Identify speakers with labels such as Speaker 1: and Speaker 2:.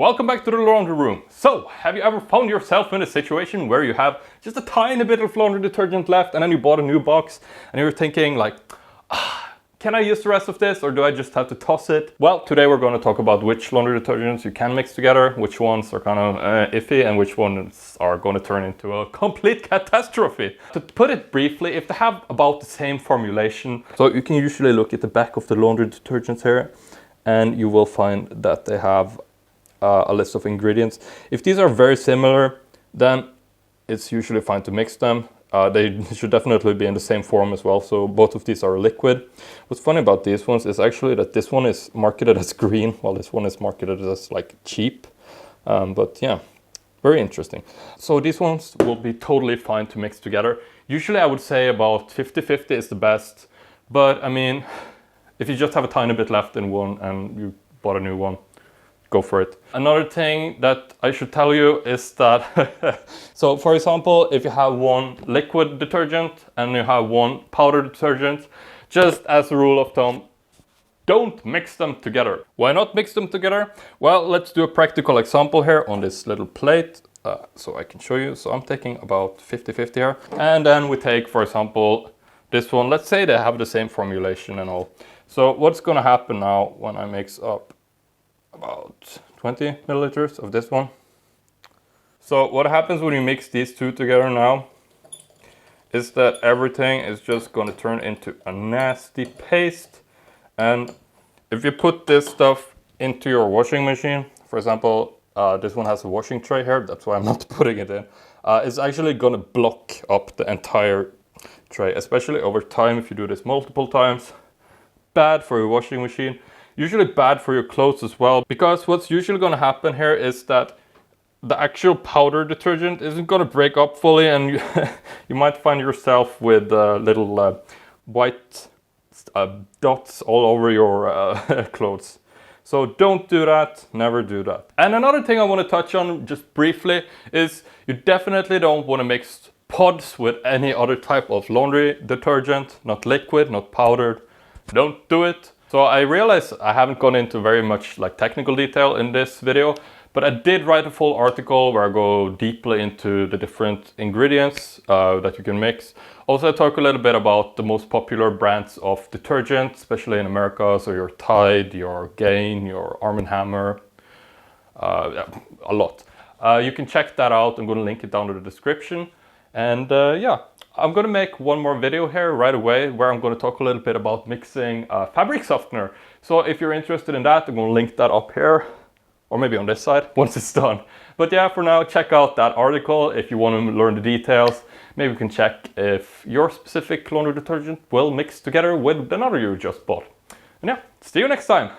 Speaker 1: welcome back to the laundry room. So, have you ever found yourself in a situation where you have just a tiny bit of laundry detergent left and then you bought a new box and you're thinking like, can I use the rest of this or do I just have to toss it? Well, today we're going to talk about which laundry detergents you can mix together, which ones are kind of iffy and which ones are going to turn into a complete catastrophe. To put it briefly, if they have about the same formulation, so you can usually look at the back of the laundry detergents here and you will find that they have a list of ingredients. If these are very similar, then it's usually fine to mix them. They should definitely be in the same form as well, so both of these are liquid. What's funny about these ones is actually that this one is marketed as green, while this one is marketed as like cheap. But yeah, very interesting. So these ones will be totally fine to mix together. Usually I would say about 50-50 is the best, but I mean, if you just have a tiny bit left in one and you bought a new one, go for it. Another thing that I should tell you is that, so for example, if you have one liquid detergent and you have one powder detergent, just as a rule of thumb, don't mix them together. Why not mix them together? Well, let's do a practical example here on this little plate. So I can show you. So I'm taking about 50-50 here. And then we take, for example, this one. Let's say they have the same formulation and all. So what's gonna happen now when I mix up about 20 milliliters of this one? So what happens when you mix these two together now is that everything is just going to turn into a nasty paste. And if you put this stuff into your washing machine, for example, this one has a washing tray here, that's why I'm not putting it in, it's actually going to block up the entire tray, especially over time if you do this multiple times. Bad for your washing machine. Usually bad for your clothes as well, because what's usually going to happen here is that the actual powder detergent isn't going to break up fully, and you might find yourself with little white dots all over your clothes. So don't do that, never do that. And another thing I want to touch on just briefly is you definitely don't want to mix pods with any other type of laundry detergent, not liquid, not powdered. Don't do it. So I realize I haven't gone into very much like technical detail in this video, but I did write a full article where I go deeply into the different ingredients that you can mix. Also, I talk a little bit about the most popular brands of detergent, especially in America. So your Tide, your Gain, your Arm & Hammer, yeah, a lot. You can check that out. I'm going to link it down in the description. And yeah, I'm going to make one more video here right away where I'm going to talk a little bit about mixing fabric softener. So if you're interested in that, I'm going to link that up here or maybe on this side once it's done. But yeah, for now, check out that article if you want to learn the details. Maybe you can check if your specific laundry detergent will mix together with another you just bought. And yeah, see you next time.